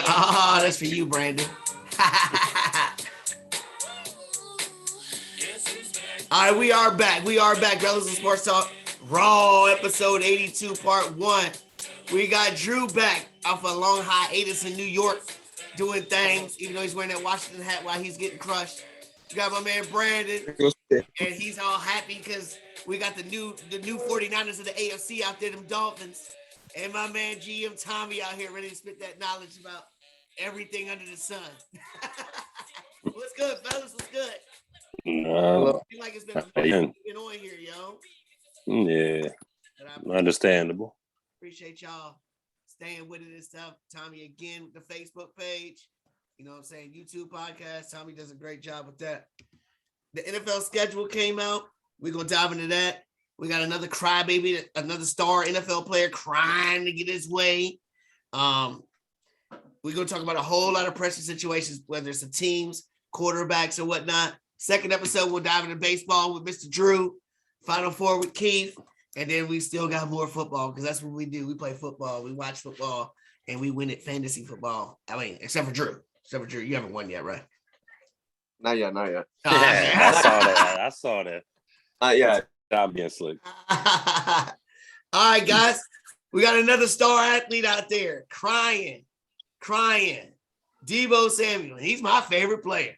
Oh, that's for you, Brandon. All right, we are back. Rellism Sports Talk, Raw, episode 82, part 1. We got Drew back off a long hiatus in New York, doing things, even though he's wearing that Washington hat while he's getting crushed. We got my man Brandon, and he's all happy because we got the new 49ers of the AFC out there, them Dolphins. And my man GM Tommy out here ready to spit that knowledge about everything under the sun. What's good, fellas? What's good? No. I feel like it's been on here, yo. Yeah. Understandable. Appreciate y'all staying with it and stuff. Tommy again with the Facebook page. You know what I'm saying? YouTube podcast. Tommy does a great job with that. The NFL schedule came out. We're going to dive into that. We got another crybaby, another star NFL player crying to get his way. We're going to talk about a whole lot of pressure situations, whether it's the teams, quarterbacks, or whatnot. Second episode, we'll dive into baseball with Mr. Drew. Final Four with Keith. And then we still got more football because that's what we do. We play football. We watch football, and we win at fantasy football. I mean, except for Drew. You haven't won yet, right? Not yet. Yeah, I saw that. Not yet. I'm being slick. All right, guys. We got another star athlete out there crying. Deebo Samuel. He's my favorite player.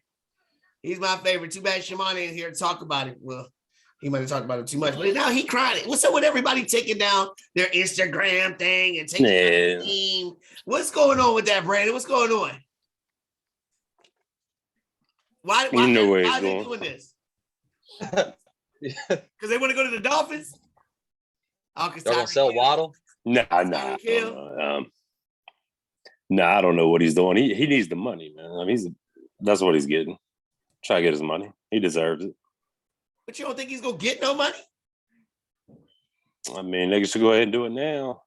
He's my favorite. Too bad Shimon ain't here to talk about it. Well, he might have talked about it too much, but now he crying. What's up with everybody taking down their Instagram thing and taking down the team? What's going on with that, Brandon? What's going on? Why are they doing this? Because they want to go to the Dolphins? Oh, they're going to sell Waddle? Nah. I don't know what he's doing. He needs the money, man. I mean, that's what he's getting. Try to get his money. He deserves it. But you don't think he's going to get no money? I mean, niggas should go ahead and do it now.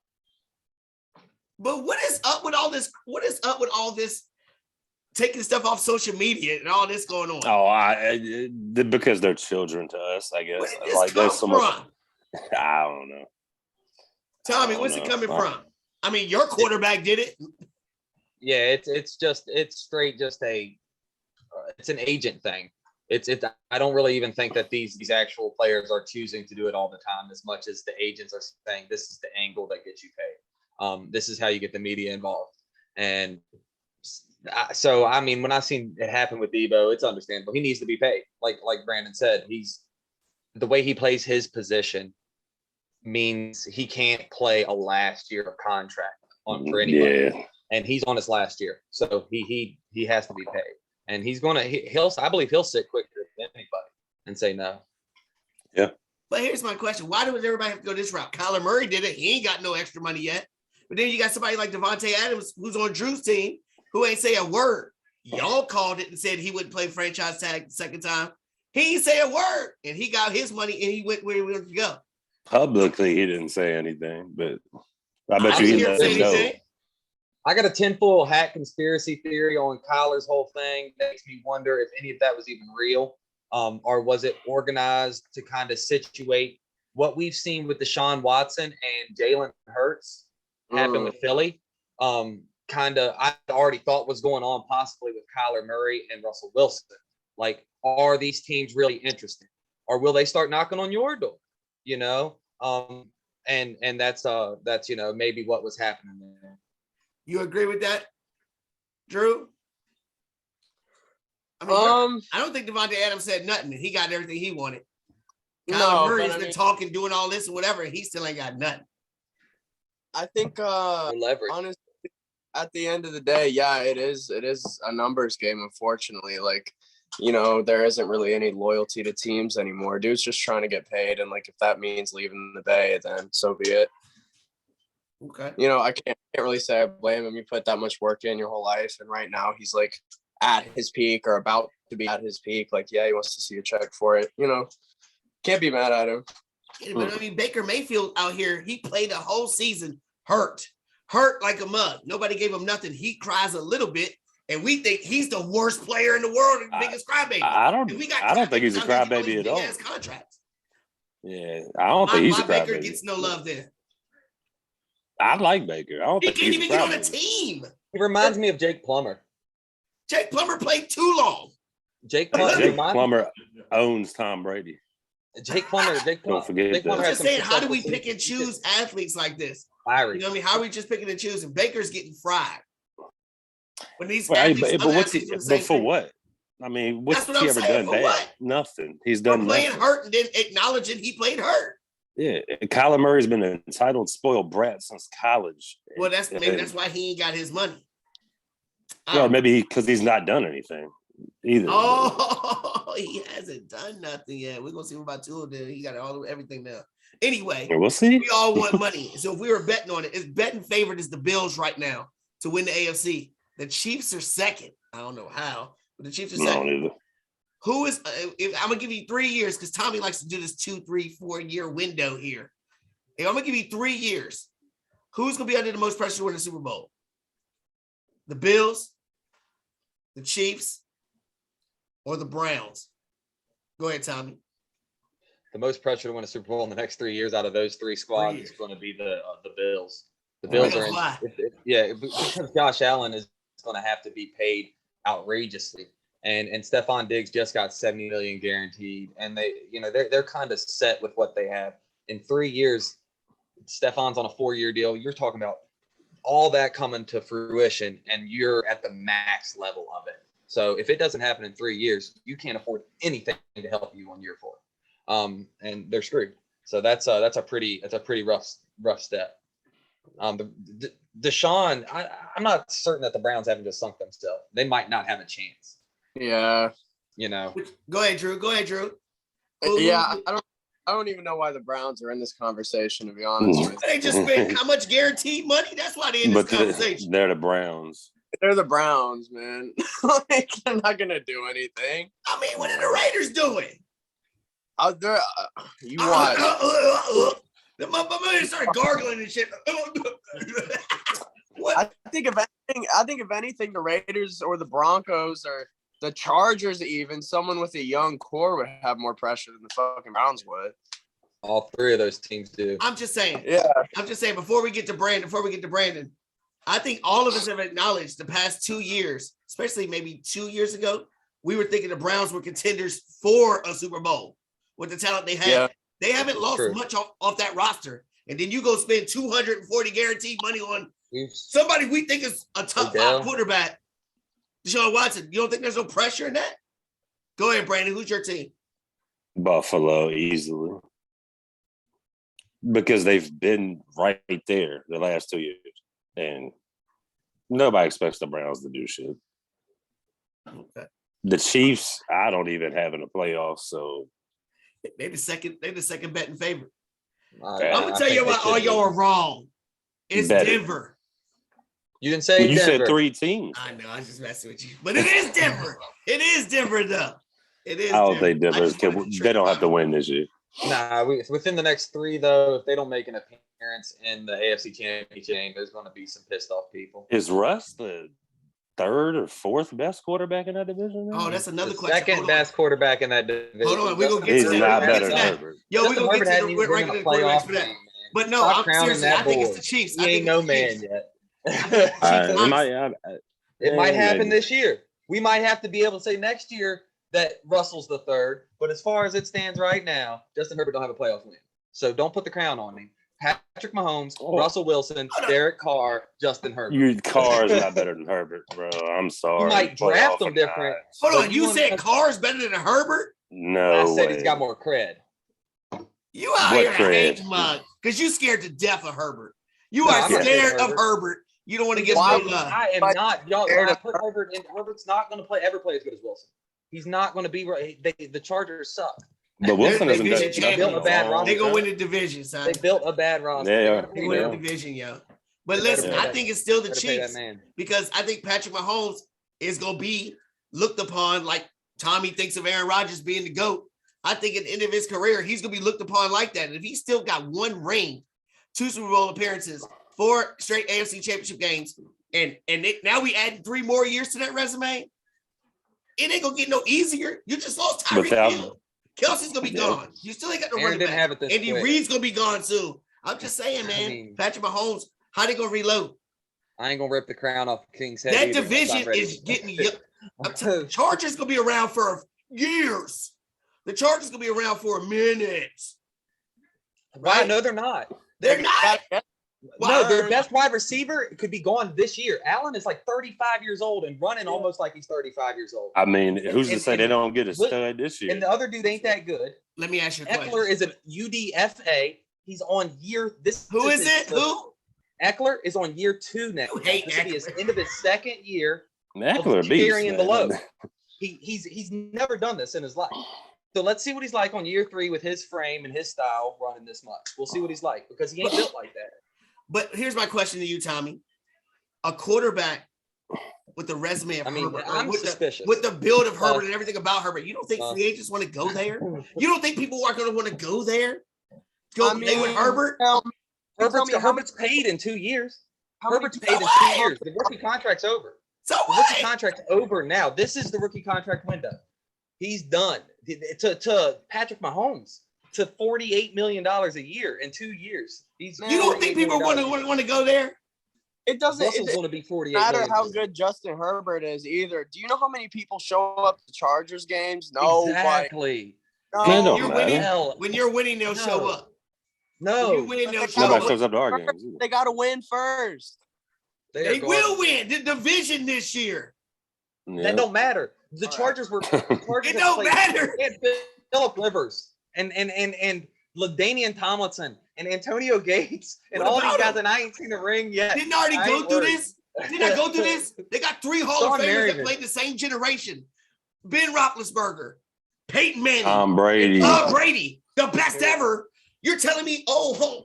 But what is up with all this? What is up with all this taking stuff off social media and all this going on? Oh, because they're children to us, I guess. Where did this like come there's so from? much. I don't know. Tommy, where's it coming from? I mean, your quarterback did it. Yeah, it's straight just it's an agent thing. I don't really even think that these actual players are choosing to do it all the time as much as the agents are saying this is the angle that gets you paid. This is how you get the media involved. And so, I mean, when I seen it happen with Deebo, it's understandable. He needs to be paid. Like Brandon said, the way he plays his position means he can't play a last year of contract for anybody. Yeah. And he's on his last year. So he has to be paid. And I believe he'll sit quicker than anybody and say no. Yeah. But here's my question. Why does everybody have to go this route? Kyler Murray did it. He ain't got no extra money yet. But then you got somebody like Devontae Adams, who's on Drew's team, who ain't say a word. Y'all called it and said he wouldn't play franchise tag the second time. He ain't say a word. And he got his money and he went where he wanted to go. Publicly, he didn't say anything, but I bet you he doesn't know. I got a tinfoil hat conspiracy theory on Kyler's whole thing. That makes me wonder if any of that was even real, or was it organized to kind of situate what we've seen with Deshaun Watson and Jalen Hurts happen with Philly. I already thought was going on possibly with Kyler Murray and Russell Wilson. Like, are these teams really interested, or will they start knocking on your door? You know, and that's maybe what was happening there. You agree with that, Drew? I mean, I don't think Devontae Adams said nothing. He got everything he wanted. Kyler Murray's been talking, doing all this and whatever, and he still ain't got nothing. I think honestly, at the end of the day, yeah, it is a numbers game, unfortunately. Like, you know, there isn't really any loyalty to teams anymore. Dude's just trying to get paid, and like if that means leaving the Bay, then so be it. Okay. You know, I can't really say I blame him. You put that much work in your whole life, and right now he's like at his peak or about to be at his peak. Like, yeah, he wants to see a check for it. You know, can't be mad at him. Yeah, but I mean, Baker Mayfield out here, he played the whole season hurt like a mug. Nobody gave him nothing. He cries a little bit, and we think he's the worst player in the world, the biggest crybaby. I don't think he's a crybaby at all. Contracts. Yeah, I don't think he's a crybaby. Baker gets no love there. I like Baker. I don't He think can't he's even a get on a problem. team. He reminds me of Jake Plummer. Jake Plummer played too long. Jake Plummer. Jake Plummer owns Tom Brady. Jake Plummer. Don't forget Jake Plummer that. I'm has just some saying, how do we successful pick and seasons. choose athletes like this? Fiery. You know what I mean? How are we just picking and choosing? Baker's getting fried. When these Well, athletes, but other what's he? athletes do the But same for thing. what? I mean, what's That's what he I'm ever saying, done for bad? what? Nothing. He's For done playing nothing. hurt and then acknowledging he played hurt. Yeah, Kyler Murray's been an entitled, spoiled brat since college. Well, maybe that's why he ain't got his money. Well, maybe because he's not done anything either. Oh, he hasn't done nothing yet. We're gonna see what about Tua. Then he got everything now. Anyway, We'll see. we all want money. So if we were betting on it, it's betting favored is the Bills right now to win the AFC. The Chiefs are second. I don't know how, but the Chiefs are second. No, neither. Who is? I'm gonna give you 3 years because Tommy likes to do this 2, 3, 4 year window here. If I'm gonna give you 3 years, who's gonna be under the most pressure to win the Super Bowl? The Bills, the Chiefs, or the Browns? Go ahead, Tommy. The most pressure to win a Super Bowl in the next 3 years out of those three squads is going to be the Bills. The Bills are in. Why? Because Josh Allen is going to have to be paid outrageously, and Stephon Diggs just got $70 million guaranteed, and they're kind of set with what they have. In 3 years, Stephon's on a 4-year deal. You're talking about all that coming to fruition, and you're at the max level of it. So if it doesn't happen in 3 years, you can't afford anything to help you on year 4. And they're screwed. So that's a pretty rough step. Deshaun, I'm not certain that the Browns haven't just sunk themselves. They might not have a chance. Yeah. Go ahead, Drew. Yeah, I don't even know why the Browns are in this conversation, to be honest with you. They just spent how much guaranteed money? That's why they're in this conversation. They're the Browns. They're the Browns, man. Like, they're not gonna do anything. I mean, what are the Raiders doing? You watch. My man started gargling and shit. What? I think if anything, the Raiders or the Broncos or the Chargers, even someone with a young core would have more pressure than the fucking Browns would. All three of those teams do. I'm just saying. Yeah. I'm just saying. Before we get to Brandon, I think all of us have acknowledged the past 2 years, especially maybe 2 years ago, we were thinking the Browns were contenders for a Super Bowl with the talent they had. Yeah. They haven't lost much off that roster. And then you go spend $240 guaranteed money on somebody we think is a top 5 quarterback, Deshaun Watson. You don't think there's no pressure in that? Go ahead, Brandon. Who's your team? Buffalo, easily. Because they've been right there the last 2 years. And nobody expects the Browns to do shit. Okay. The Chiefs, I don't even have in the playoffs, so They're the second betting favorite. I'm I'm gonna tell you why all y'all are wrong. It's Denver. You didn't say you Denver. said 3 teams. I know, I'm just messing with you. But it is Denver. It is Denver, though. It is. I don't think Denver. They don't have to win this year. Nah, within the next 3, though, if they don't make an appearance in the AFC Championship game, there's going to be some pissed off people. Is Russ the 3rd or 4th best quarterback in that division? Oh, that's another The question. second best quarterback in that division. Hold on, we're going to get He's to that. not We're better gonna than get to that. Herbert. Yo, we're going to get to the regular quarterbacks for that. But no, Stop I'm crowning seriously, that I think it's boy. the Chiefs. He ain't no man yet. It might happen this year. We might have to be able to say next year that Russell's the 3rd. But as far as it stands right now, Justin Herbert don't have a playoff win. So don't put the crown on me. Patrick Mahomes, Russell Wilson, Derek Carr, Justin Herbert. Your Carr is not better than Herbert, bro. I'm sorry. You might draft them different. Hold on, you said Carr's better than Herbert? No, I said he's got more cred. You out here hate mug because you scared to death of Herbert. You are scared of Herbert. You don't want to get no love. I am not. Y'all, I put Herbert in. Herbert's not going to ever play as good as Wilson. He's not going to be. The Chargers suck. But Wilson doesn't do They built a bad roster. They're going to win the division, son. They built a bad roster. They're going to win the division, yo. But listen, I think it's still the Chiefs because I think Patrick Mahomes is going to be looked upon like Tommy thinks of Aaron Rodgers being the GOAT. I think at the end of his career, he's going to be looked upon like that. And if he's still got 1 ring, 2 Super Bowl appearances, 4 straight AFC Championship games, and now we add 3 more years to that resume, it ain't going to get no easier. You just lost Tyreek Hill. Kelsey's going to be gone. You still ain't got no running back. Andy Reid's going to be gone soon. I'm just saying, man, Patrick Mahomes, How they gonna reload? I ain't gonna rip the crown off King's head. That either, unless I'm division ready is to- getting you. Chargers gonna be around for years. The Chargers gonna be around for a minute. Right? Right? No, they're not. They're not. No, their best wide receiver could be gone this year. Allen is like 35 years old and running almost like he's 35 years old. I mean, who's to And- say and- they don't get a stud this year? And the other dude ain't that good. Let me ask you a Eckler question. is an UDFA. He's on year this. Who is it? his- Who? Eckler is on year 2 now. You hate This will be his Eckler. end of his second year. Eckler beast, carrying man. below. He's never done this in his life. So let's see what he's like on year 3 with his frame and his style running this much. We'll see what he's like because he ain't built like that. But here's my question to you, Tommy. A quarterback with the resume of Herbert, or I'm with suspicious. with the build of Herbert and everything about Herbert, you don't think free agents want to go there? You don't think people are going to want to go there? Go play with Herbert? Herbert's paid in 2 years. Herbert's paid in 2 what? years. The rookie contract's over. So The what? rookie contract's over now. This is the rookie contract window. He's done. To Patrick Mahomes to $48 million a year in 2 years. You don't think people want to go there? It doesn't Russell's going to be 48 matter million. how good Justin Herbert is either. Do you know how many people show up to Chargers games? No, Exactly. no. It don't You're matter. winning. Hell, When you're winning, they'll show up. When you no. win, they'll show Nobody up. shows up to our games. either. They got to win first. They will win the division this year. Yeah. That don't matter. The All right. Chargers were. It don't matter. Philip Rivers and LaDainian Tomlinson and Antonio Gates and What all these about guys, him? and I ain't seen a ring yet. Didn't I already I go ain't through worried. this? Didn't I go through this? They got 3 Hall Sean of Famers Merriman. that played the same generation. Ben Roethlisberger, Peyton Manning, Tom Brady. Brady, the best ever. You're telling me, oh,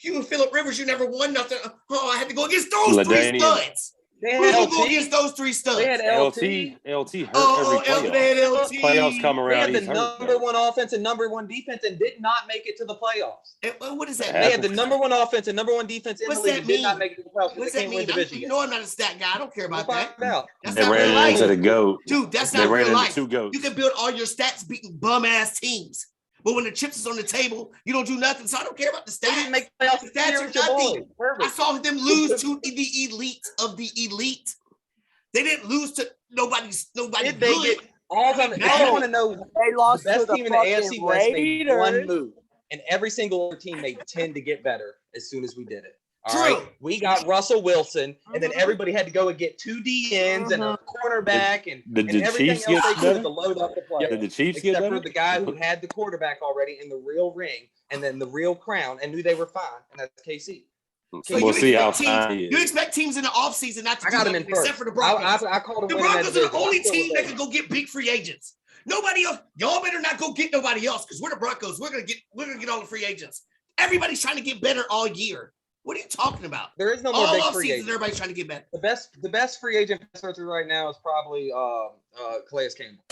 you and Phillip Rivers, you never won nothing. Oh, I had to go against those 3 LaDainian. studs. They Who had gonna go LT. against those 3 studs? They had LT LT. hurt Oh, every they had playoff. LT. Playoffs come They around. had the He's hurt. number 1 offense and number 1 defense and did not make it to the playoffs. What does that They They mean? had the number 1 offense and number 1 defense in What's the league that and did not mean? make it to the playoffs because What's they that can't win mean? division. You know I'm not a stat guy. I don't care We'll about that. find out. That's They not real ran life. into the GOAT. Dude, that's They not ran real into life. 2 GOATs. You can build all your stats beating bum-ass teams. But when the chips is on the table, you don't do nothing. So I don't care about the They stats. didn't make the playoffs. The stats are It's your boy. nothing. I Perfect. saw them lose to the elite of the elite. They didn't lose to nobody Did they good. get all of them? I want to know They lost the best to the team in the AFC fucking West made one Raiders. move, and every single other team made 10 to get better as soon as we did it. All True. right, we got Russell Wilson, and then everybody had to go and get 2 DNs and a cornerback and Did the everything Chiefs else get they could better? to load up the play. Did the Chiefs get Except for better? the guy who had the quarterback already in the real ring, and then the real crown, and knew they were fine, and that's KC. So We'll you see how expect fine teams, he you is. expect teams in the offseason not to I do got him nothing in first. except for the Broncos. I called him The winning that Broncos are the division. only I'm still team with that that. can go get big free agents. Nobody else. Y'all better not go get nobody else because we're the Broncos. We're gonna get all the free agents. Everybody's trying to get better all year. What are you talking about? There is no more All big off free season, agents. everybody's trying to get better. The best free agent searcher right now is probably Calais Campbell.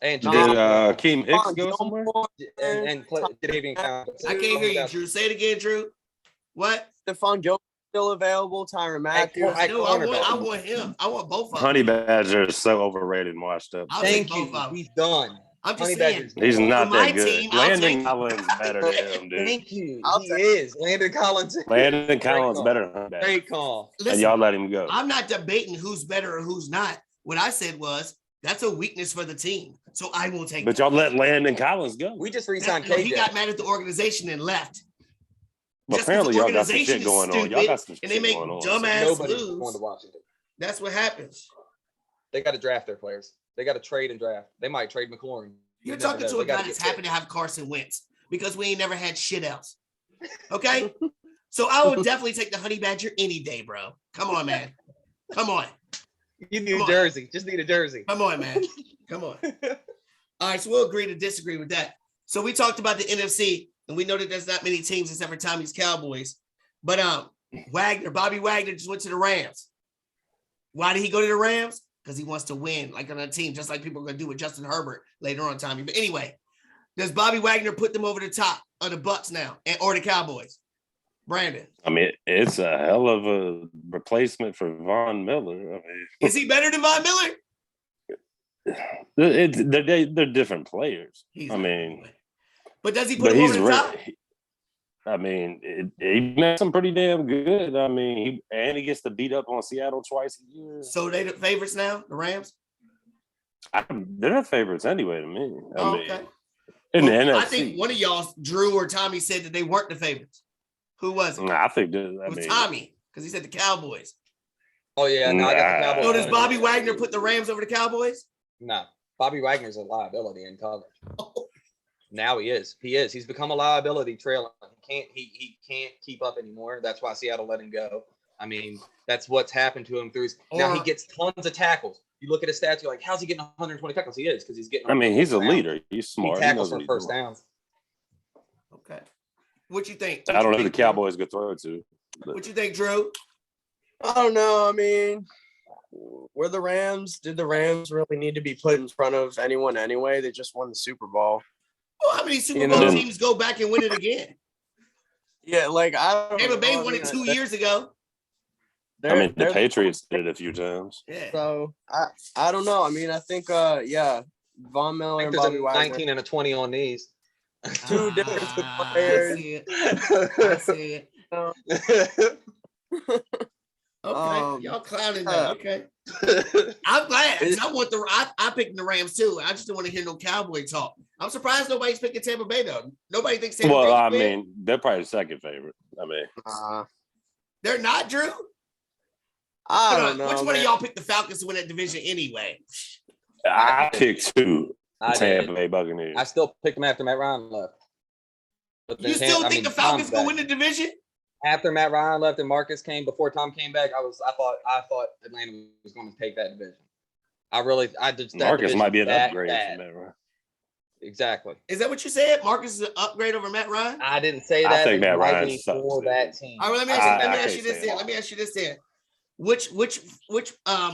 And Did Jadavian Keem Hicks go somewhere? Jadavian Clowney. I can't hear you, Drew. Say it again, Drew. What? Stephon Gilmore still available. Tyrann Matthews. I- No, I want him. I want both of them. Honey Badger is so overrated and washed up. I'll take Thank both you. of them. He's done. I'm just Honey saying. Badger's He's done. not For my that good. team, I'll take Landon it. Collins better than him, dude. Thank you. I'll He take- is. Landon Collins. Landon Collins call. better than Honey Badger. Great call. And Listen, y'all let him go. I'm not debating who's better or who's not. What I said was that's a weakness for the team. So I will take But it. y'all let Landon Collins go. We just re-signed No, he KJ. got mad at the organization and left. But Just 'cause apparently the y'all got some organization shit is going on. Y'all got some stupid and they shit make going on. dumbass Nobody's moves. going to Washington. That's what happens. They got to draft their players. They got to trade and draft. They might trade McLaurin. You're You never talking know. to They a guy gotta that's get happy to have Carson Wentz because we ain't never had shit else. Okay? So I would definitely take the Honey Badger any day, bro. Come on, man. Come on. You need Come a on. jersey. Just need a jersey. Come on, man. Come on. All right, so we'll agree to disagree with that. So we talked about the NFC, and we know that there's not many teams except for Tommy's Cowboys. But Bobby Wagner just went to the Rams. Why did he go to the Rams? Because he wants to win, like on a team, just like people are gonna do with Justin Herbert later on, Tommy. But anyway, does Bobby Wagner put them over the top of the Bucs now or the Cowboys? Brandon, I mean, it's a hell of a replacement for Von Miller. I mean, is he better than Von Miller? they're different players. He's I not mean, anyway. But does he put but him over he's the top? I mean, he makes them pretty damn good. I mean, he gets to beat up on Seattle twice a year. So they the favorites now, the Rams? They're not favorites anyway to me. I mean, Okay. in the Well, NFC. I think one of y'all, Drew or Tommy, said that they weren't the favorites. Who was it? Nah, I think It was Tommy, because he said the Cowboys. Oh yeah, no, I got the Cowboys. So does Bobby Wagner put the Rams over the Cowboys? No, Bobby Wagner's a liability in coverage. Now he is. He's become a liability trailer. He can't keep up anymore. That's why Seattle let him go. I mean, that's what's happened to him through his. Now he gets tons of tackles. You look at his stats, you're like, how's he getting 120 tackles? He is, because he's getting. I mean, he's a leader. He's smart. He tackles for first downs. Okay. What you think? I don't know who the Cowboys could throw to. But. What you think, Drew? I don't know. I mean, we're the Rams. Did the Rams really need to be put in front of anyone anyway? They just won the Super Bowl. Well, how many Super Bowl teams go back and win it again? Yeah, like I don't. Tampa Bay won it 2 years ago. I mean, the Patriots did it a few times. Yeah. So I don't know. I mean, I think Von Miller and Bobby Wagner. 19 and a 20 on these. Two different players. I see it. Okay, y'all clowning that. Okay, I'm glad. I picked the Rams too. I just don't want to hear no Cowboy talk. I'm surprised nobody's picking Tampa Bay though. Nobody thinks Tampa Bay. Well, I mean, they're probably the second favorite. I mean, they're not, Drew. I don't know. Which one of y'all picked the Falcons to win that division anyway? I picked two. Tampa Bay Buccaneers. I still picked them after Matt Ryan left. But you still think the Falcons can win the division? After Matt Ryan left and Marcus came, before Tom came back, I thought Atlanta was going to take that division. Marcus might be an upgrade from Matt Ryan. Exactly. Is that what you said? Marcus is an upgrade over Matt Ryan? I didn't say that. I think Matt Ryan for that team. All right, let me ask you this then. Let me ask you this then. Which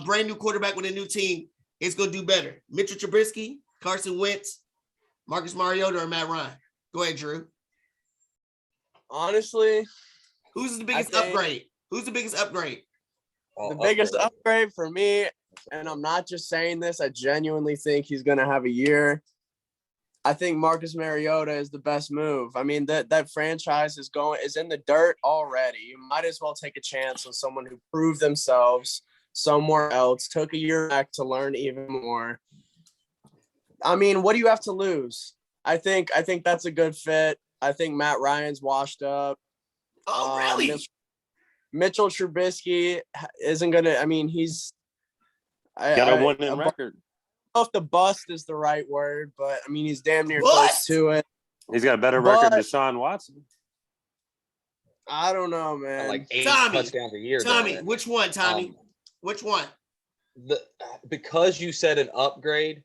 brand new quarterback with a new team is going to do better? Mitchell Trubisky, Carson Wentz, Marcus Mariota, or Matt Ryan? Go ahead, Drew. Honestly, who's the biggest upgrade? Who's the biggest upgrade? The biggest upgrade for me, and I'm not just saying this, I genuinely think he's going to have a year. I think Marcus Mariota is the best move. I mean, that franchise is in the dirt already. You might as well take a chance on someone who proved themselves somewhere else, took a year back to learn even more. I mean, what do you have to lose? I think that's a good fit. I think Matt Ryan's washed up. Oh, really? Mitchell Trubisky isn't going to – I mean, he's – got a winning record. I don't know if the bust is the right word, but, I mean, he's damn near close to it. He's got a better record than Deshaun Watson. I don't know, man. Like 8 touchdowns a year. Tommy, which one, Tommy? Which one? Because you said an upgrade.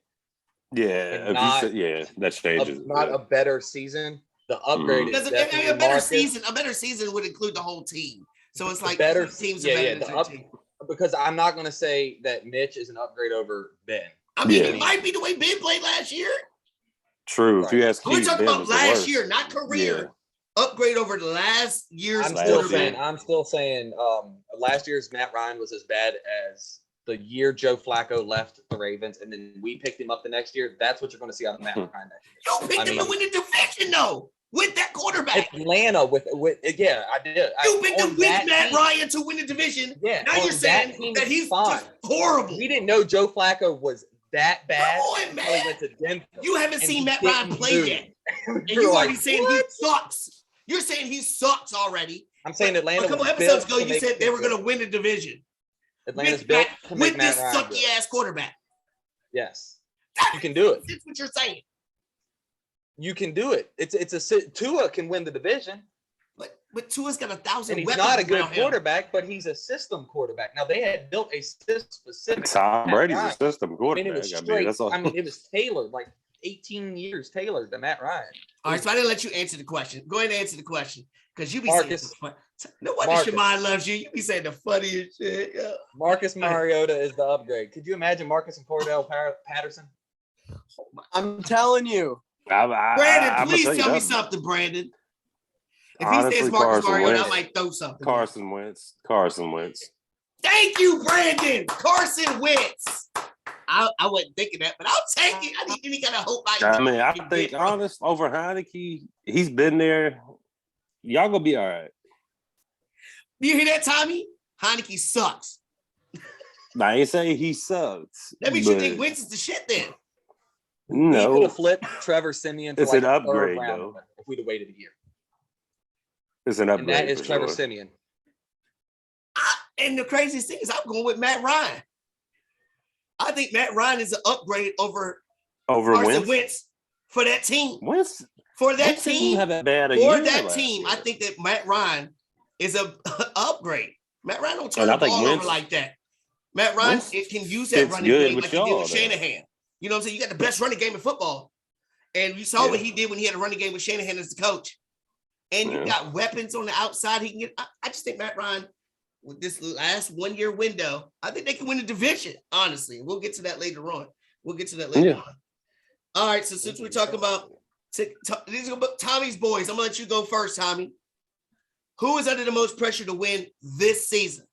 Yeah, that changes. Not a better season. The upgrade is definitely a better season. A better season would include the whole team. So it's like better teams are better than team. Because I'm not going to say that Mitch is an upgrade over Ben. I mean, it might be the way Ben played last year. True. Right. If you ask we're talking about last year, not career. Yeah. Upgrade over the last year's. I'm still saying last year's Matt Ryan was as bad as the year Joe Flacco left the Ravens, and then we picked him up the next year. That's what you're going to see out of Matt Ryan next year. You picked him to win the division, though, with that quarterback. Atlanta with I did. You picked him with Matt Ryan to win the division. Yeah. Now you're saying that he's just horrible. We didn't know Joe Flacco was that bad. Come on, man. Went to Denver, you haven't seen Matt Ryan play yet. And you're already saying he sucks. You're saying he sucks already. I'm saying Atlanta. A couple episodes ago, you said they were going to win the division. Atlanta's built to make with this sucky ass quarterback. Yes, you can do it. That's what you're saying. You can do it. Tua can win the division. But Tua's got 1,000 and weapons. He's not a good quarterback, but he's a system quarterback. Now they had built a system specific. Tom Brady's a system quarterback. It was tailored, like 18 years tailored to Matt Ryan. All right, so I didn't let you answer the question. Go ahead and answer the question. Because you be saying no wonder Shemai loves you. You be saying the funniest shit. Yeah. Marcus Mariota is the upgrade. Could you imagine Marcus and Cordell Patterson? I'm telling you. Brandon, please tell me something, Brandon. If he says Marcus Mariota, I might throw something. Carson Wentz. Thank you, Brandon. Carson Wentz. I wasn't thinking that, but I'll take it. I need any kind of hope. I think honest over Heineke, he's been there. Y'all gonna be all right. Do you hear that, Tommy? Heineke sucks. I ain't saying he sucks. That means you think Wentz is the shit then. We could No, have flipped Trevor Simeon for It's like an a upgrade, third round though. if we'd have waited a year. it's an And upgrade. that is for Trevor sure. Simeon. And the craziest thing is I'm going with Matt Ryan. I think Matt Ryan is an upgrade over Carson Wentz for that team. Wentz For that Wentz didn't team, have that bad a for year that last team, year. I think that Matt Ryan is a upgrade. Matt Ryan don't turn And I the think ball over Wentz- like that. Matt Ryan Wentz it can use that fits running good game with like he did y'all, with though. Shanahan. You know what I'm saying? You got the best running game in football. And you saw what he did when he had a running game with Shanahan as the coach. And you got weapons on the outside. He can get. I just think Matt Ryan, with this last 1 year window, I think they can win the division. Honestly, we'll get to that later on. On. All right. So since we're talking about these are Tommy's boys, I'm gonna let you go first, Tommy. Who is under the most pressure to win this season?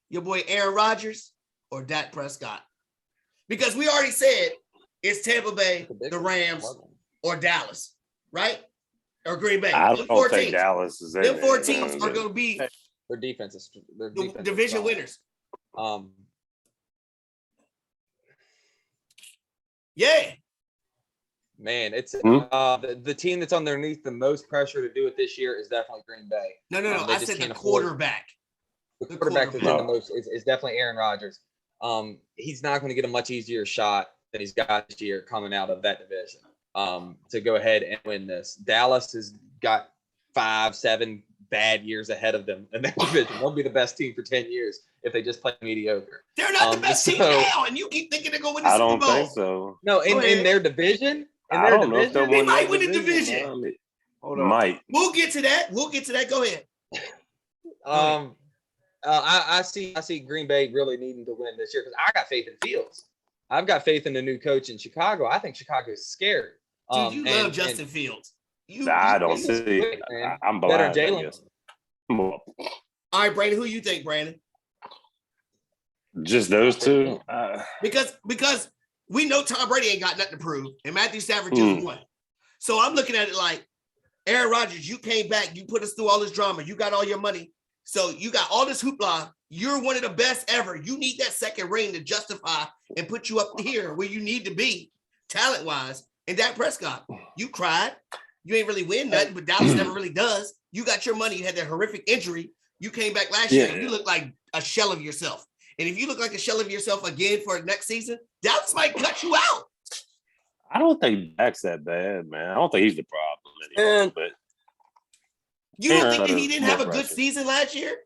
Your boy Aaron Rodgers or Dak Prescott? Because we already said it's Tampa Bay, the Rams, or Dallas, right? Or Green Bay. I Them don't four think teams. Dallas is in Them four there, teams man. are going to be Their defense is the division winners. Yeah. Man, it's the team that's underneath the most pressure to do it this year is definitely Green Bay. No. They I just said the can't afford- quarterback. The quarterback that's in the most is definitely Aaron Rodgers. He's not going to get a much easier shot than he's got this year coming out of that division to go ahead and win this. Dallas has got 5-7 bad years ahead of them in that division. They'll be the best team for 10 years if they just play mediocre. They're not the best team now, and you keep thinking they're going to win the I Super don't Bowl. think so. No, in their division. I don't know if they'll They win might that win the division. division. man. Hold on. Might. We'll get to that. Go ahead. I see Green Bay really needing to win this year because I got faith in Fields. I've got faith in the new coach in Chicago. I think Chicago is scared. Dude, you love Justin Fields. I don't see it. I'm blind. Better I guess. All right, Brandon, who you think, Brandon? Just those two. Because we know Tom Brady ain't got nothing to prove, and Matthew Stafford just won. So I'm looking at it like, Aaron Rodgers, you came back, you put us through all this drama, you got all your money, so you got all this hoopla. You're one of the best ever. You need that second ring to justify and put you up here where you need to be, talent-wise. And Dak Prescott, you cried. You ain't really win nothing, but Dallas never really does. You got your money. You had that horrific injury. You came back last year, and you look like a shell of yourself. And if you look like a shell of yourself again for next season, Dallas might cut you out. I don't think Dak's that bad, man. I don't think he's the problem anymore. But you don't think that he didn't have a good season last year?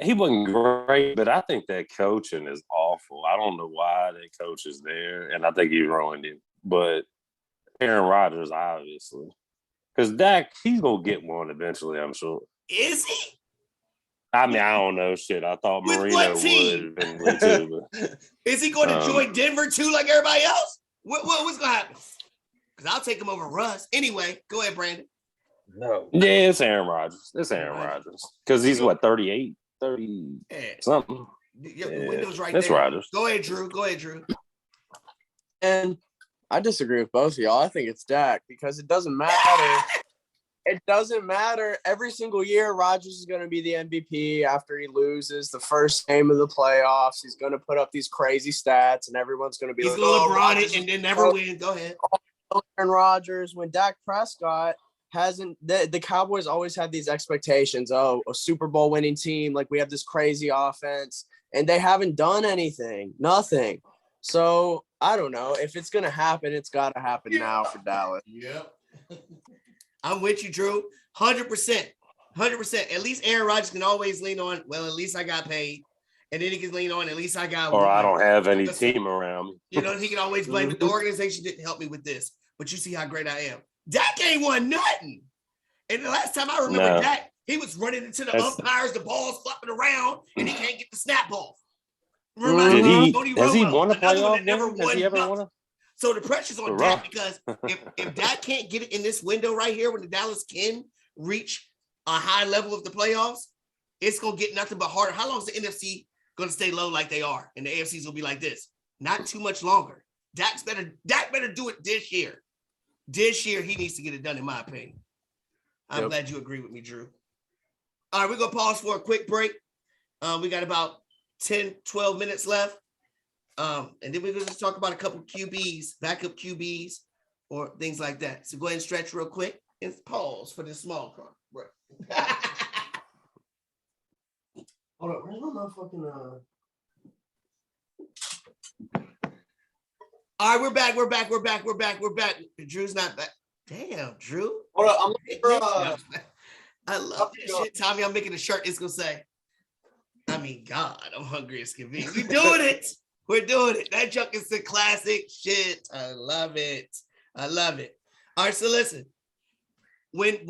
He wasn't great, but I think that coaching is awful. I don't know why that coach is there, and I think he ruined him. But Aaron Rodgers, obviously. Because Dak, he's going to get one eventually, I'm sure. Is he? I mean, I don't know. Shit, I thought With Marino what would team? have been good too. But, is he going to join Denver too, like everybody else? What's going to happen? Because I'll take him over Russ. Anyway, go ahead, Brandon. No. Yeah, it's Aaron Rodgers. It's Aaron Rodgers. Because he's, what, 38? 30 something? The window's right that's there. Rodgers. Go ahead, Drew. And I disagree with both of y'all. I think it's Dak because it doesn't matter. It doesn't matter. Every single year, Rodgers is going to be the MVP after he loses the first game of the playoffs. He's going to put up these crazy stats, and everyone's going to be He's like, going to LeBron Rodgers it and then never win. Go ahead. Aaron Rodgers, when Dak Prescott hasn't – the Cowboys always had these expectations. Oh, a Super Bowl winning team. Like, we have this crazy offense, and they haven't done anything. Nothing. So, I don't know. If it's going to happen, it's got to happen now for Dallas. Yep. I'm with you, Drew. 100%. 100%. At least Aaron Rodgers can always lean on, well, at least I got paid. And then he can lean on, at least I got Or one. I don't have any team around me. You know, he can always blame it. The organization didn't help me with this, but you see how great I am. Dak ain't won nothing. And the last time I remember Dak, he was running into the umpires, the ball's flopping around, and he can't get the snap off. Has he won a playoff game? Has he ever won a? So the pressure's on Dak because if Dak can't get it in this window right here when the Dallas can reach a high level of the playoffs, it's going to get nothing but harder. How long is the NFC going to stay low like they are? And the AFC's going to be like this? Not too much longer. Dak better do it this year. This year, he needs to get it done, in my opinion. I'm glad you agree with me, Drew. All right, we're going to pause for a quick break. We got about 10, 12 minutes left. And then we're going to talk about a couple QBs, backup QBs, or things like that. So go ahead and stretch real quick and pause for this small car. Right. Hold on. Where's my fucking All right, we're back. Drew's not back. Damn, Drew. Hold on, I'm looking for I love this shit. Tommy, I'm making a shirt. It's gonna say, I mean, God, I'm hungry as can be. We're doing it. That junk is the classic shit. I love it. All right, so listen. When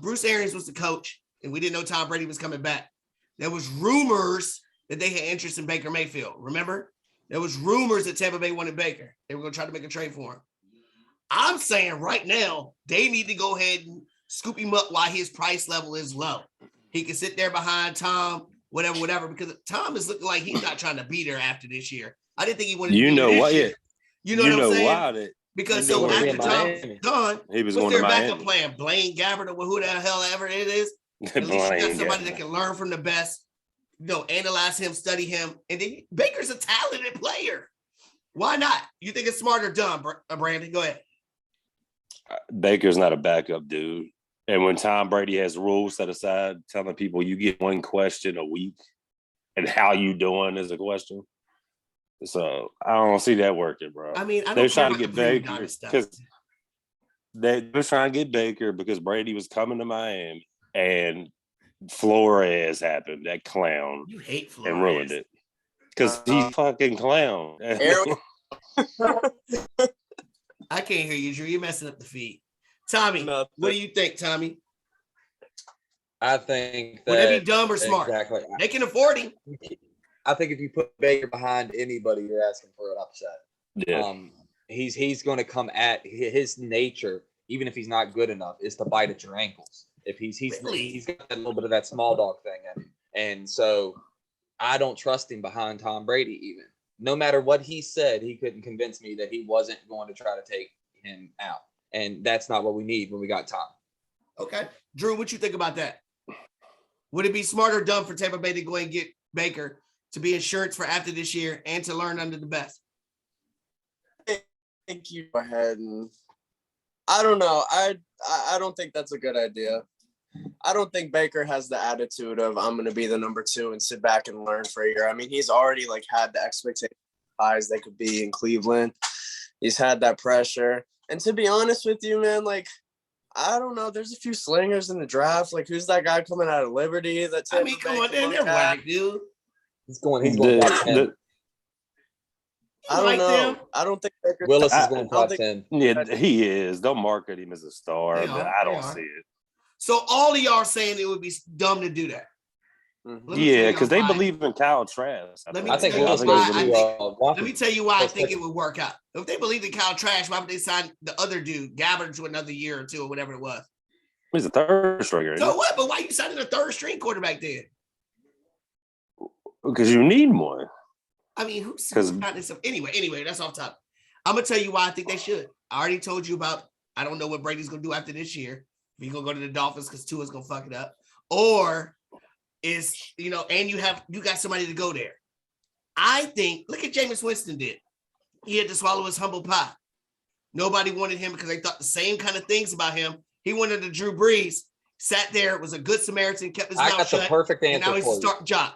Bruce Arians was the coach and we didn't know Tom Brady was coming back, there was rumors that they had interest in Baker Mayfield. Remember? There was rumors that Tampa Bay wanted Baker. They were going to try to make a trade for him. I'm saying right now, they need to go ahead and scoop him up while his price level is low. He can sit there behind Tom, whatever, because Tom is looking like he's not trying to be there after this year. I didn't think he wanted to be there this year. You know what I'm saying? Because so after Tom's gone, he was what's going their to backup Miami. plan? Blaine Gabbert or who the hell ever it is. At least you got somebody that can learn from the best. Analyze him, study him, and then Baker's a talented player. Why not? You think it's smart or dumb, Brandon? Go ahead. Baker's not a backup dude. And when Tom Brady has rules set aside, telling people you get one question a week and how you doing is a question. So I don't see that working, bro. I mean, they're trying to get Baker because they're trying to get Baker because Brady was coming to Miami and Flores happened, that clown. You hate Flores. And ruined it. Because he's fucking clown. I can't hear you, Drew. You're messing up the feed. Tommy, what do you think, Tommy? I think that would they be dumb or smart? Exactly. They can afford him. I think if you put Baker behind anybody, you're asking for an upset. Yeah. He's going to come at his nature, even if he's not good enough, is to bite at your ankles. If he's got a little bit of that small dog thing in him. And so I don't trust him behind Tom Brady even. No matter what he said, he couldn't convince me that he wasn't going to try to take him out. And that's not what we need when we got Tom. Okay. Drew, what you think about that? Would it be smart or dumb for Tampa Bay to go and get Baker to be insurance for after this year and to learn under the best? I think you go ahead and I don't know. I don't think that's a good idea. I don't think Baker has the attitude of I'm going to be the number 2 and sit back and learn for a year. I mean, he's already had the expectations as they could be in Cleveland. He's had that pressure. And to be honest with you, man, I don't know. There's a few slingers in the draft. Who's that guy coming out of Liberty? Come on, they're whack, dude. He's going top 10. I don't know. Them? I don't think Baker, Willis is going top 10. Yeah, he is. Don't market him as a star, but I don't see it. So all of y'all are saying it would be dumb to do that. Mm-hmm. Yeah, because they believe in Kyle Trask. Let me tell you why I think it would work out. If they believe in Kyle Trask, why would they sign the other dude, Gabbert, to another year or two or whatever it was? He's a third stringer. So what? But why you signing a third string quarterback then? Because you need one. I mean, who's not this? Anyway, that's off topic. I'm gonna tell you why I think they should. I already told you about. I don't know what Brady's gonna do after this year. If he's gonna go to the Dolphins because Tua's gonna fuck it up, or is and you got somebody to go there. I think look at Jameis Winston did. He had to swallow his humble pie. Nobody wanted him because they thought the same kind of things about him. He wanted to Drew Brees, sat there, was a good Samaritan, kept his mouth shut. The perfect answer. And now he's a start job.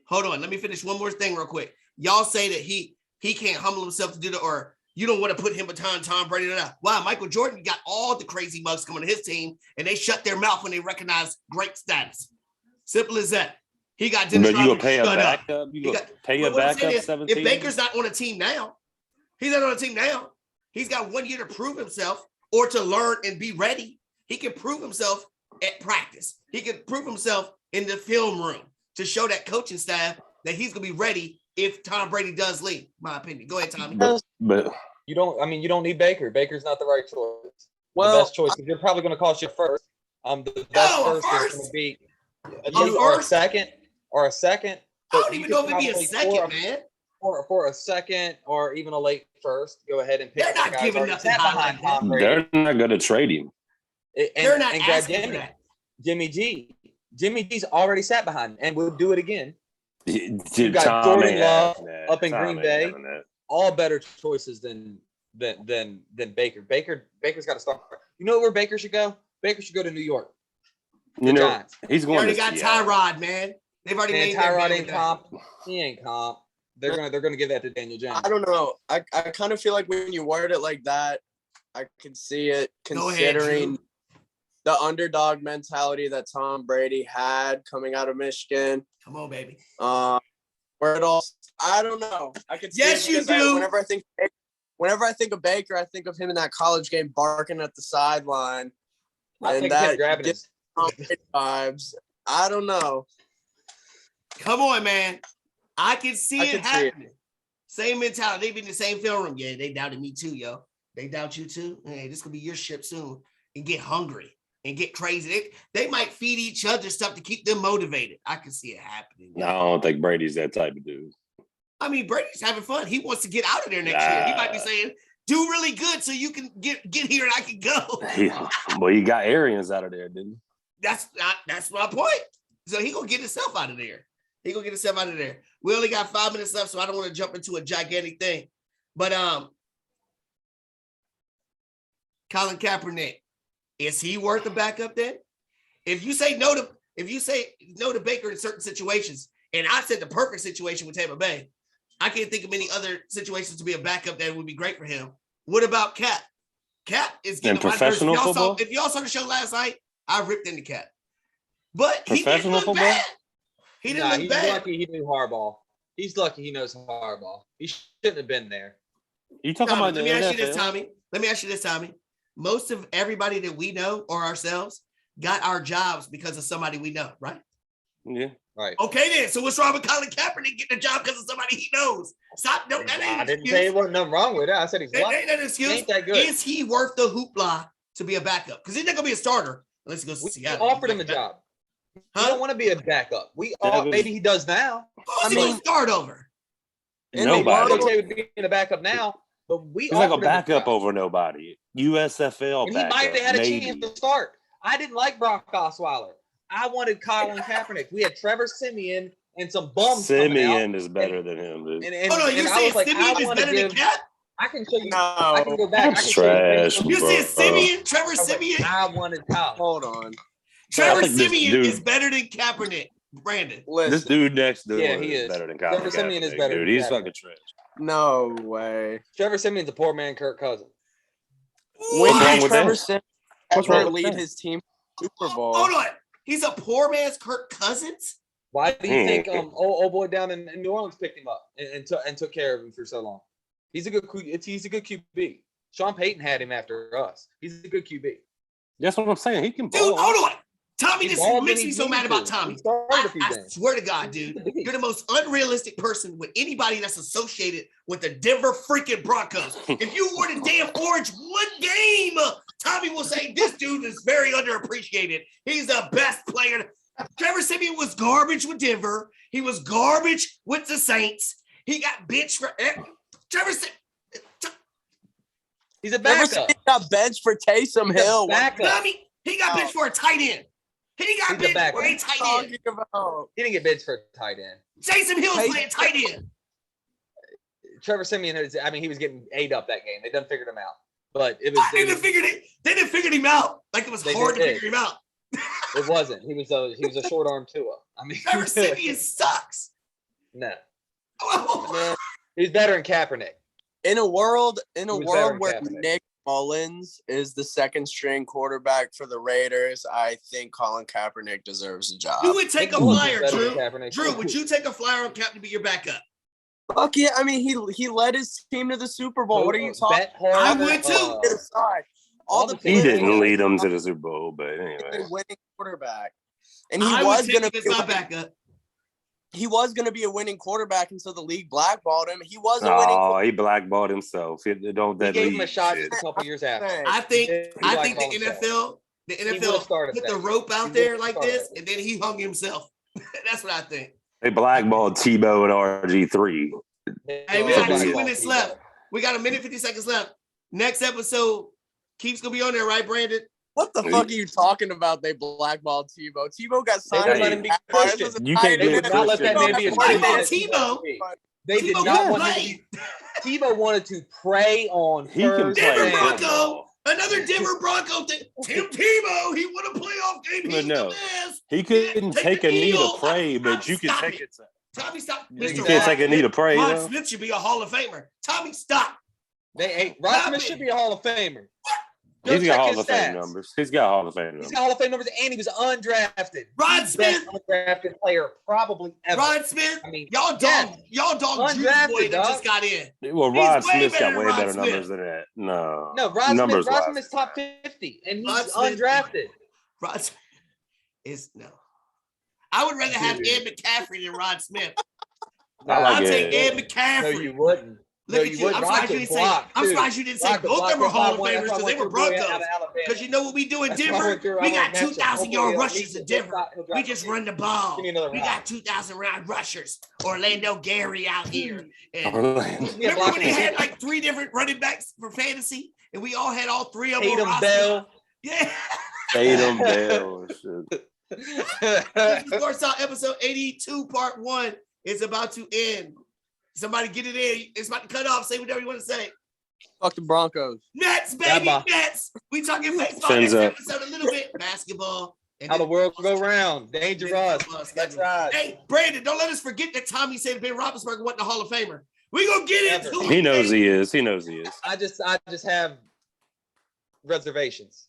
Hold on, let me finish one more thing real quick. Y'all say that he can't humble himself to do that, or you don't want to put him behind Tom Brady. Wow, Michael Jordan got all the crazy mugs coming to his team, and they shut their mouth when they recognize great status. Simple as that. He got Dennis Rodman. You pay a backup? You got pay a backup 17? If Baker's not on a team now, he's not on a team now. He's got 1 year to prove himself or to learn and be ready. He can prove himself at practice. He can prove himself in the film room to show that coaching staff that he's going to be ready if Tom Brady does leave, my opinion. Go ahead, Tommy. But you don't need Baker. Baker's not the right choice. Well, the best choice, because you're probably going to cost you first. The best first is going to be or a second. I don't even know if it'd be a second, man. For a second or even a late first, go ahead and pick. They're not giving nothing behind They're not going to trade him. They're not asking for that. Jimmy G. Jimmy G's already sat behind, and we'll do it again. You got Jordan Love up in Green Bay. All better choices than Baker. Baker's got to start. You know where Baker should go? Baker should go to New York. Giants. He's going. They already got Tyrod, man. They've already made Tyrod ain't comp. He ain't comp. They're gonna give that to Daniel Jones. I don't know. I kind of feel like when you word it like that, I can see it considering the underdog mentality that Tom Brady had coming out of Michigan. Come on, baby. Where it all, I don't know. I can see yes, you do. Whenever I think of Baker, I think of him in that college game barking at the sideline. And that gets vibes. I don't know. Come on, man. I can see it happening. Same mentality. They've been in the same film room. Yeah, they doubted me too, yo. They doubt you too. Hey, this could be your ship soon. And get hungry and get crazy. They might feed each other stuff to keep them motivated. I can see it happening. No, I don't think Brady's that type of dude. I mean, Brady's having fun. He wants to get out of there next year. He might be saying, do really good so you can get here and I can go. Well, he got Arians out of there, didn't he? That's my point. So he gonna get himself out of there. We only got 5 minutes left, so I don't want to jump into a gigantic thing. But Colin Kaepernick, is he worth a backup then? If you say no to Baker in certain situations, and I said the Perkins situation with Tampa Bay, I can't think of any other situations to be a backup that would be great for him. What about Cap? Cap is getting professional football. If y'all saw the show last night, I ripped into Cap, but he didn't look bad. He didn't look bad. He's lucky he knew hardball. He's lucky he knows hardball. He shouldn't have been there. You talking about? Let me ask you this, Tommy. Most of everybody that we know or ourselves got our jobs because of somebody we know, right? Yeah. Right. Okay, then. So what's wrong with Colin Kaepernick getting a job because of somebody he knows? Stop. No, that ain't I didn't say there wasn't nothing wrong with it. I said he's lucky. Ain't that an excuse? Ain't that good? Is he worth the hoopla to be a backup? Because he's not gonna be a starter unless he goes to Seattle. We offered him a job. He don't want to be a backup. Maybe he does now. Who's he gonna start over? Nobody. Okay with being a backup now, but he's like a backup over nobody. USFL. And he might have had a chance to start. I didn't like Brock Osweiler. I wanted Colin Kaepernick. We had Trevor Siemian and some bums. Siemian is better than him, dude. Hold on, you saying Siemian is better than Cap? I can show you. No, I can go back. That's trash. You said Siemian, Trevor Siemian. I wanted Colin. Hold on. Trevor Siemian is better than Kaepernick. Brandon. Listen. This dude next door he is better than Colin Trevor Siemian is better. Dude, he's fucking trash. No way. Trevor Siemian's a poor man, Kirk Cousins. When did Trevor Siemian lead his team to Super Bowl? Hold on. He's a poor man's Kirk Cousins? Why do you think old boy down in New Orleans picked him up and took care of him for so long? He's a good QB. Sean Payton had him after us. He's a good QB. That's what I'm saying. He can ball. Dude, hold on. Tommy, this makes me so mad about Tommy. I swear to God, dude, you're the most unrealistic person with anybody that's associated with the Denver freaking Broncos. If you wore the damn orange one game, Tommy will say this dude is very underappreciated. He's the best player. Trevor Siemian was garbage with Denver. He was garbage with the Saints. He got benched for Trevor Siemian. He's a backup. Trevor Siemian got benched for Taysom Hill. Tommy, he got benched for a tight end. He got benched for a tight end. He didn't get benched for a tight end. Jason Hill's playing tight end. Trevor Siemian, he was getting ate up that game. They done figured him out. But it was they didn't figure him out. Like it was hard to figure him out. It wasn't. He was a short arm Tua. Trevor Siemian sucks. No. He's better than Kaepernick. In a world where Nick Mullins is the second string quarterback for the Raiders, I think Colin Kaepernick deserves a job. You would take a flyer, Drew. Drew, would you take a flyer on Cap to be your backup? Fuck yeah. He led his team to the Super Bowl. What are you talking about? I would too. He didn't lead them to the Super Bowl, but anyway. Winning quarterback. And he was going to be my backup. He was going to be a winning quarterback until the league blackballed him. He was a winning quarterback. He blackballed himself. He gave him a shot just a couple years after. I think the NFL put the rope out there like this, and then he hung himself. That's what I think. They blackballed Tebow and RG3. Hey, we got 2 minutes left. We got 1 minute 50 seconds left. Next episode, Keith's gonna be on there, right, Brandon? What the fuck are you talking about? They blackballed Tebow. Tebow got They signed. wouldn't let him be Christian. You can't They be a would not let that Christian. man be a Why you Christian. want Tebow? They did Tebow not can want him to play. be. Tebow wanted to prey on He can first play Denver down. Bronco, football. another Denver Bronco thing. Tim Tebow, he won a playoff game. He's No. the best. He couldn't take a knee to pray, but Tommy, you can stop take it. it. Tommy, stop. You Mr. can't take a knee to pray, Ron though. Smith should be a Hall of Famer. Tommy, stop. Ron Smith should be a Hall of Famer. He's Go got check Hall his of Fame stats. numbers. He's got Hall of Fame He's numbers. got Hall of Fame numbers, and he was undrafted. Ron He's the Smith. best undrafted player probably ever. Ron Smith, I mean, y'all yes. dog Juice Undrafted, Boy that dog. just got in. Well, He's Rod way Smith's better got than way Ron better Smith. numbers than that. No, Ron numbers Smith's top 50, and Ron he's Smith- undrafted. Ron Smith is no. I would rather have Ed McCaffrey than Ron Smith. I like I'll Ed. take Ed No, McCaffrey. you wouldn't. Look No, at you you. wouldn't. I'm Ron surprised you could didn't say. block, I'm too. surprised you didn't say Ron could both block. of them were That's why Hall I of went- Famers that's why I because they went were your boy out Broncos. of Alabama. Because you know what we do in That's why I Denver? went your- We I got went Metcalf. 2,000-yard Hopefully, rushers in he'll Denver. drop- he'll drop We just the- run the ball. Give me another We round. got 2,000-round rushers. Orlando Gary out here. And Orlando. remember when he had like 3 different running backs for fantasy, and we all had all 3 of them on Tatum roster? Bell. Yeah. Tatum Bell. Shit. This is Sports Talk episode 82, part 1 is about to end. Somebody get it in. It's about to cut off. Say whatever you want to say. Fuck the Broncos. Nets, baby, Bye-bye. Nets. We talking baseball Fins next up. episode a little bit. Basketball. And How the then- world go round. Dangerous. That's right. Hey, Brandon, don't let us forget that Tommy said Ben Roethlisberger wasn't a Hall of Famer. We gonna get into it. He knows he is. He knows he is. I just have reservations.